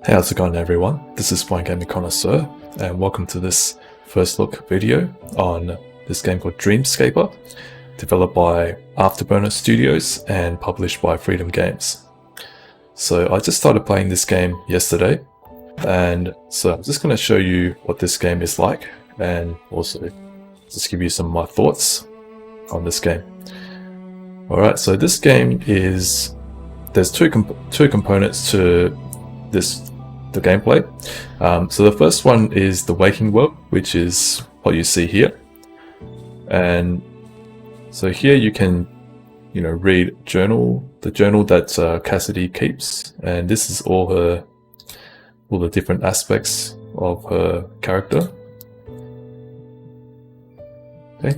Hey, how's it going everyone? This is Fine Gaming Connoisseur, and welcome to this first look video on this game called Dreamscaper, developed by Afterburner Studios and published by Freedom Games. So I just started playing this game yesterday, and so I'm just going to show you what this game is like, and also just give you some of my thoughts on this game. Alright, so this game is, there's two components to the gameplay. So the first one is the waking world, which is what you see here. And so here you can, read the journal that Cassidy keeps, and this is all the different aspects of her character. Okay,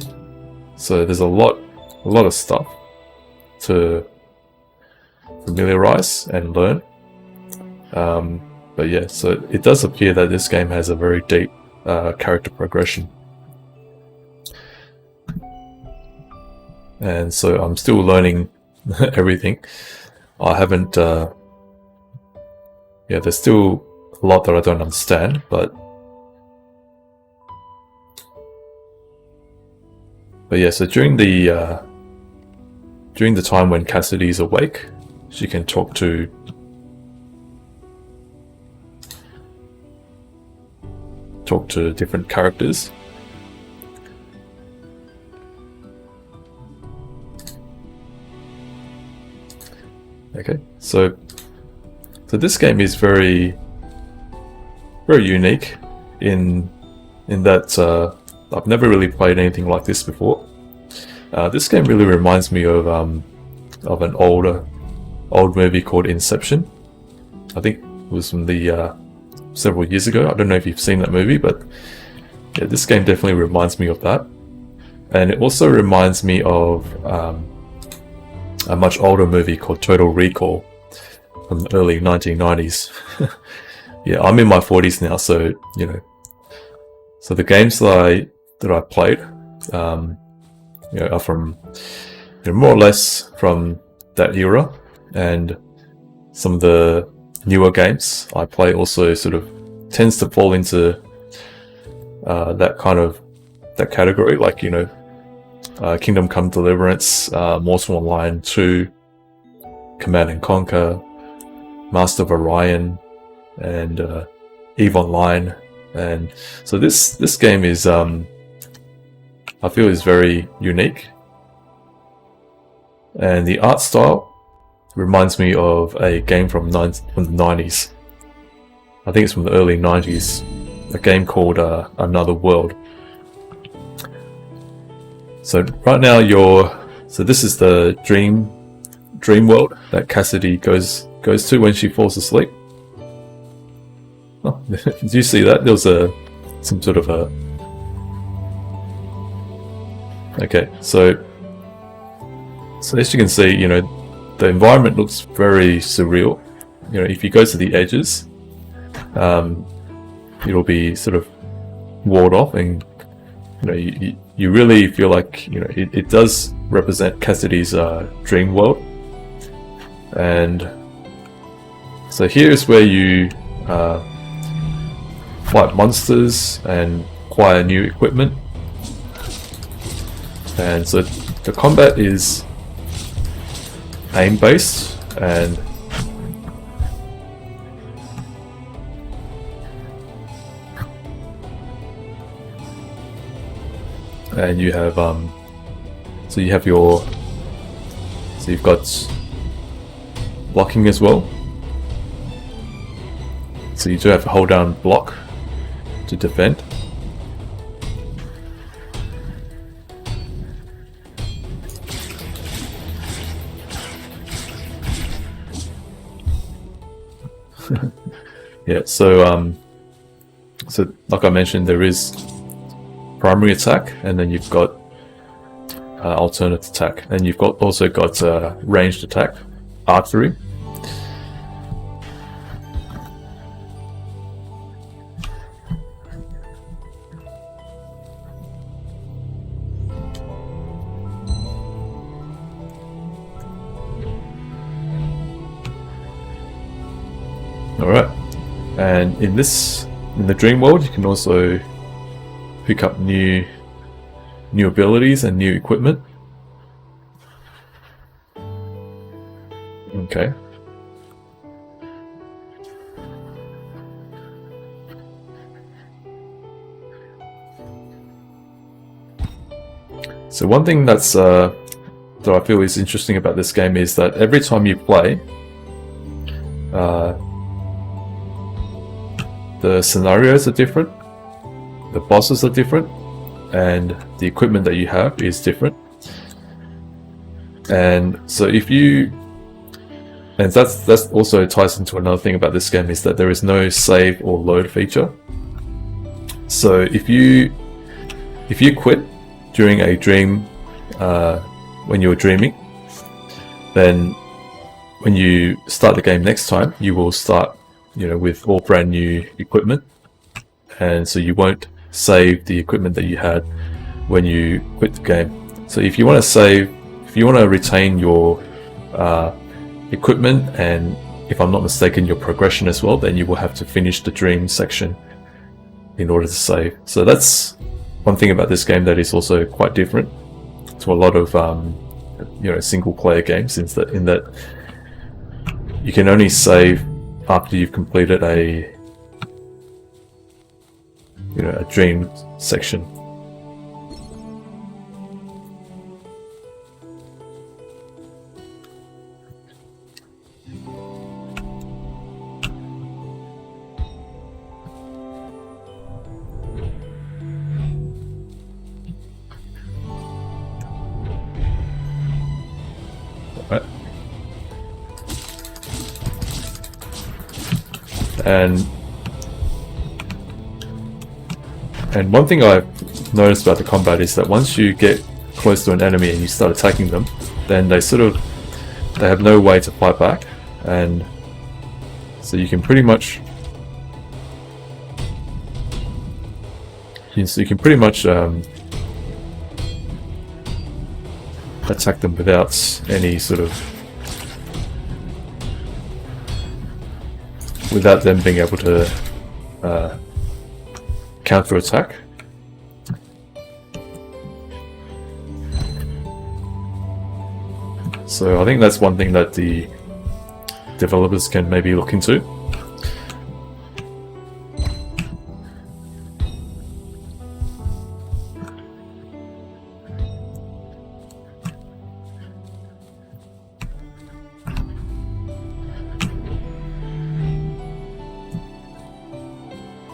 so there's a lot of stuff to familiarize and learn. But yeah, so it does appear that this game has a very deep character progression. And so I'm still learning everything. I haven't, yeah, there's still a lot that I don't understand, but yeah, so during the time when Cassidy's awake, she can talk to different characters. Okay, so this game is very unique in that I've never really played anything like this before. This game really reminds me of an old movie called Inception. I think it was from the several years ago. I don't know if you've seen that movie, but yeah, this game definitely reminds me of that. And it also reminds me of a much older movie called Total Recall from the early 1990s. Yeah, I'm in my 40s now, so so the games that I played are from more or less from that era, and some of the newer games I play also sort of tends to fall into that category, like Kingdom Come Deliverance, Mortal Online 2, Command and Conquer, Master of Orion, and EVE Online. And so this game is I feel is very unique, and the art style reminds me of a game from the 90s. I think it's from the early 90s, a game called Another World. So right now this is the dream world that Cassidy goes to when she falls asleep. Oh, did you see that? There was some sort of a... Okay, so as you can see, the environment looks very surreal. If you go to the edges, it'll be sort of walled off, and you really feel like it does represent Cassidy's dream world. And so here is where you fight monsters and acquire new equipment. And so the combat is aim based, and you have you've got blocking as well. So you do have to hold down block to defend. Yeah, so like I mentioned, there is primary attack, and then you've got alternate attack, and you've also got ranged attack, archery. Alright, And in the dream world, you can also pick up new abilities and new equipment. Okay. So one thing that I feel is interesting about this game is that every time you play, the scenarios are different, the bosses are different, and the equipment that you have is different. And so that's also ties into another thing about this game, is that there is no save or load feature. So if you quit during a dream, when you were dreaming, then when you start the game next time, you will start, with all brand new equipment, and so you won't save the equipment that you had when you quit the game. So if you want to save, if you want to retain your equipment, and if I'm not mistaken, your progression as well, then you will have to finish the dream section in order to save. So that's one thing about this game that is also quite different to a lot of single player games, in that you can only save after you've completed a dream section. And one thing I've noticed about the combat is that once you get close to an enemy and you start attacking them, then they have no way to fight back, and so you can pretty much attack them without any without them being able to counter-attack. So I think that's one thing that the developers can maybe look into.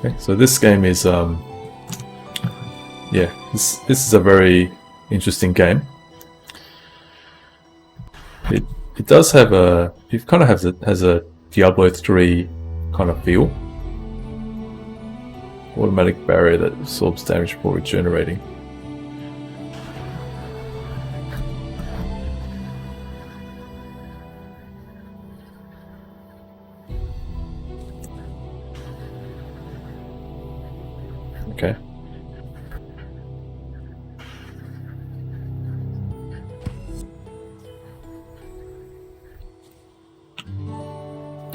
Okay, so this game is this is a very interesting game. It does have it kind of has a Diablo 3 kind of feel. Automatic barrier that absorbs damage before regenerating. Okay.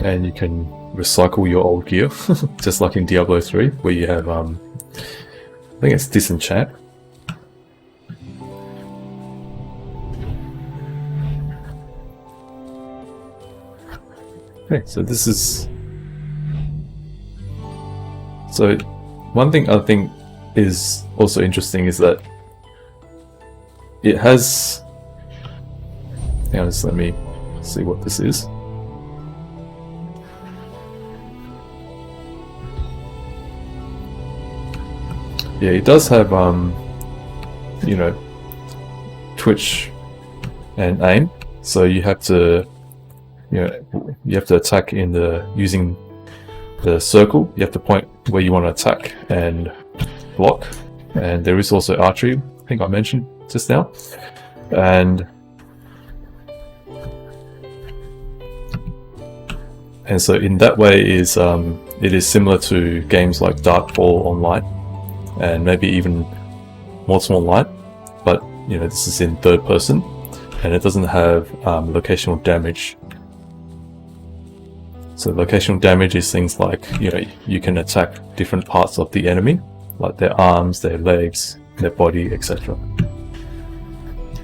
And you can recycle your old gear, just like in Diablo 3, where you have, I think it's disenchant. Okay, so this is... So, one thing I think is also interesting is that it has... Now just let me see what this is. Yeah, it does have, twitch and aim. So you have to, attack using the circle. You have to point where you want to attack and block. And there is also archery, I think I mentioned just now. And so in that way it is similar to games like Darkfall Online, and maybe even Mortal Online, but this is in third person, and it doesn't have locational damage. So locational damage is things like, you know, you can attack different parts of the enemy, like their arms, their legs, their body, etc.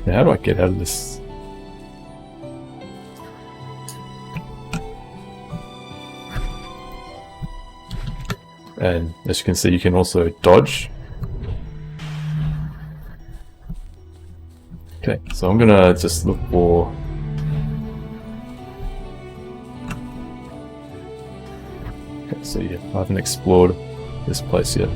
Now, how do I get out of this? And as you can see, you can also dodge. Okay, so I'm gonna just look for... Okay, so yeah, I haven't explored this place yet.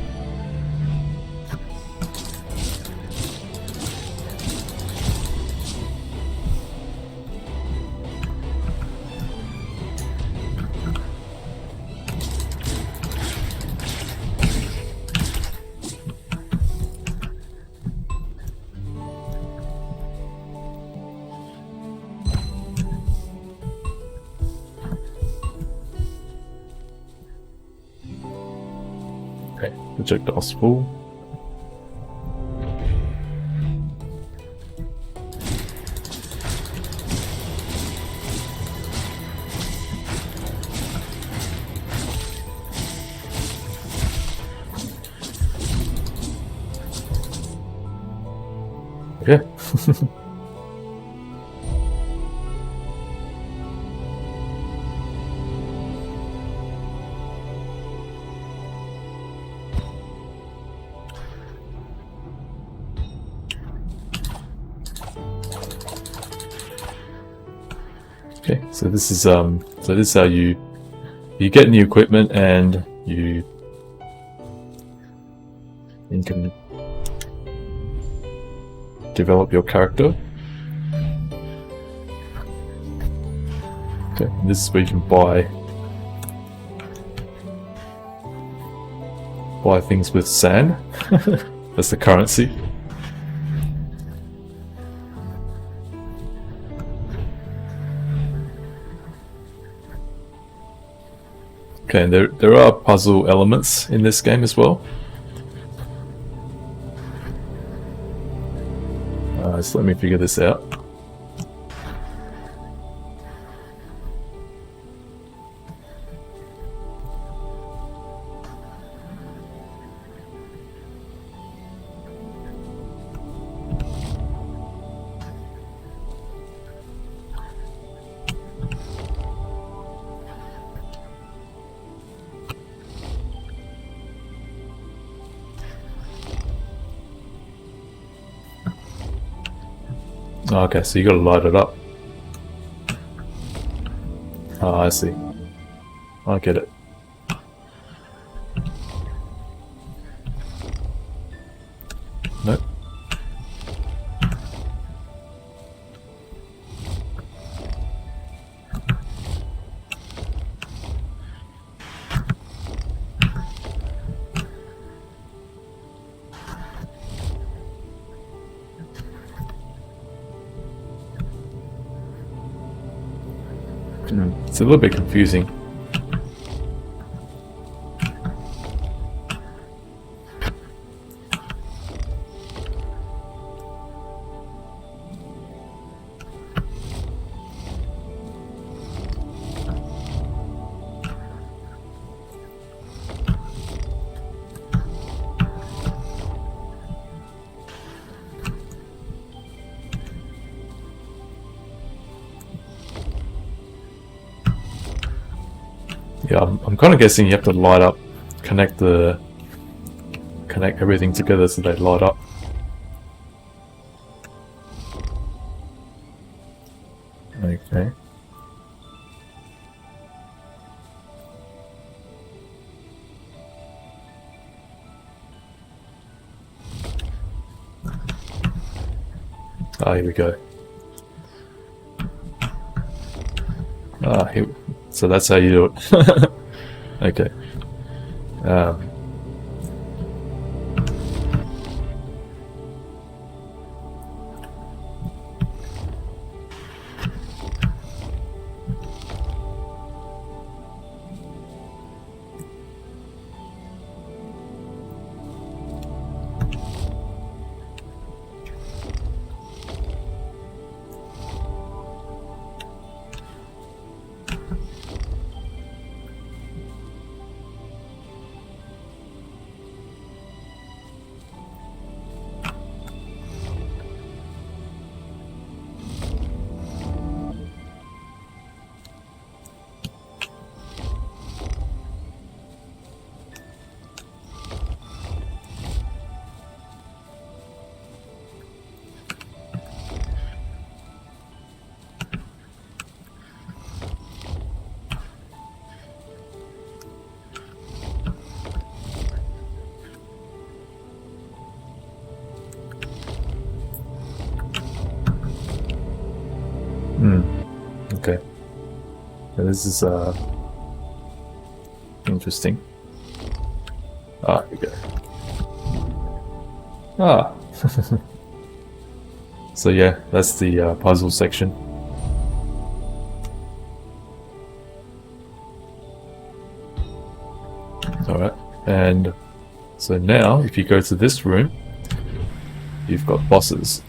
Okay, projectile's full. Yeah. Okay, so this is how you get new equipment and you can develop your character. Okay, and this is where you can buy things with sand. That's the currency. Okay, and there are puzzle elements in this game as well. So let me figure this out. Okay, so you gotta light it up. Oh, I see. I get it. Nope. It's a little bit confusing. Yeah, I'm kind of guessing you have to light up, connect everything together so they light up. Okay. Ah, here we go. Ah, here. So that's how you do it. Okay. This is interesting. Ah, here we go. Ah. So yeah, that's the puzzle section. Alright, and so now if you go to this room, you've got bosses.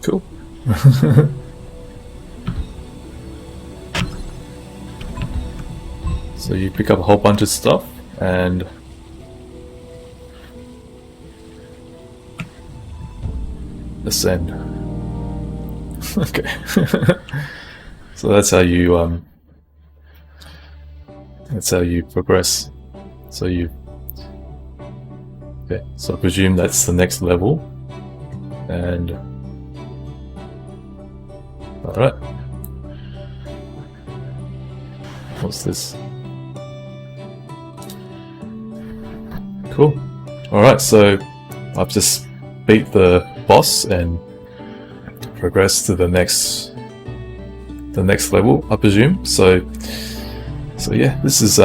Cool. So you pick up a whole bunch of stuff and ascend. Okay. So that's how you progress. So you okay, so I presume that's the next level. And alright. What's this? Cool. Alright, so I've just beat the boss and progress to the next level, I presume. So yeah, this is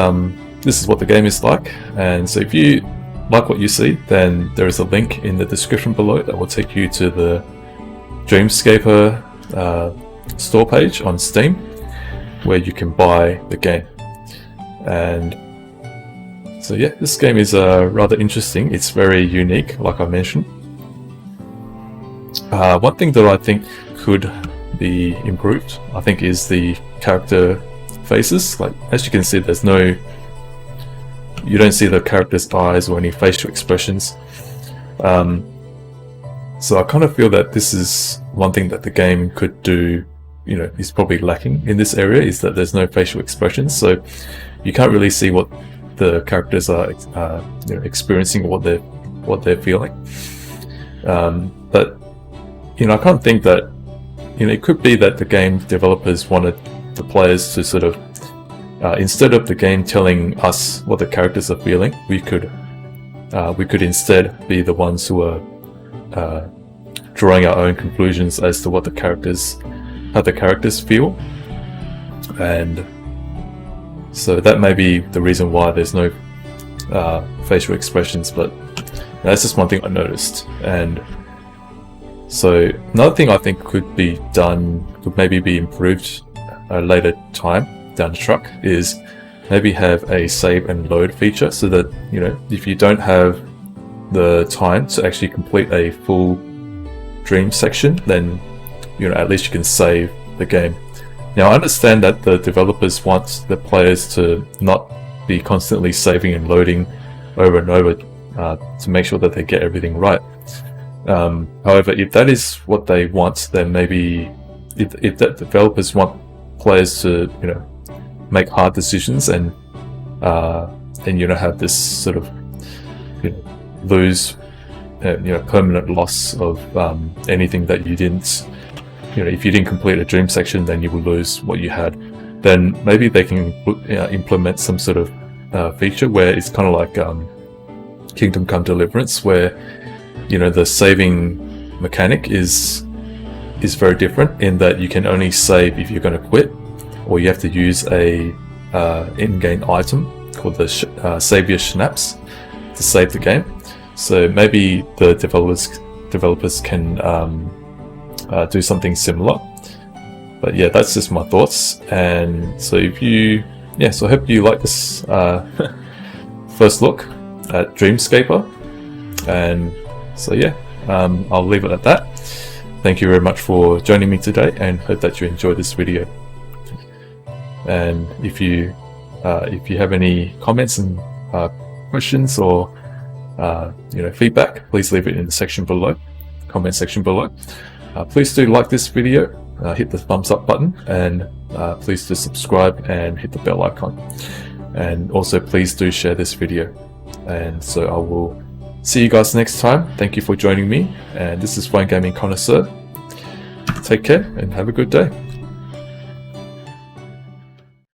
what the game is like. And so if you like what you see, then there is a link in the description below that will take you to the Dreamscaper store page on Steam, where you can buy the game. And so yeah, this game is rather interesting. It's very unique, like I mentioned. One thing that I think could be improved, I think, is the character faces. Like, as you can see, you don't see the character's eyes or any facial expressions. So I kind of feel that this is one thing that the game could do, is probably lacking in this area, is that there's no facial expressions. So you can't really see what the characters are experiencing, or what they're feeling. But I can't think that it could be that the game developers wanted the players to sort of instead of the game telling us what the characters are feeling, we could instead be the ones who are drawing our own conclusions as to how the characters feel. And so that may be the reason why there's no facial expressions, but that's just one thing I noticed. And so another thing I think could maybe be improved a later time down the track, is maybe have a save and load feature, so that if you don't have the time to actually complete a full dream section, then at least you can save the game. Now, I understand that the developers want the players to not be constantly saving and loading over and over to make sure that they get everything right. However, if that is what they want, then maybe if the developers want players to make hard decisions and have this sort of lose permanent loss of anything that you didn't, if you didn't complete a dream section, then you will lose what you had. Then maybe they can implement some sort of feature where it's kind of like Kingdom Come Deliverance, where the saving mechanic is very different, in that you can only save if you're going to quit, or you have to use a in-game item called the Savior Schnapps to save the game. So maybe the developers can do something similar. But yeah, that's just my thoughts. And so so I hope you like this first look at Dreamscaper. And so yeah, I'll leave it at that. Thank you very much for joining me today, and hope that you enjoyed this video. And if you have any comments and questions or feedback, please leave it in the comment section below. Please do like this video, hit the thumbs up button, and please do subscribe and hit the bell icon. And also please do share this video. And so I will see you guys next time. Thank you for joining me, and this is Fine Gaming Connoisseur. Take care and have a good day.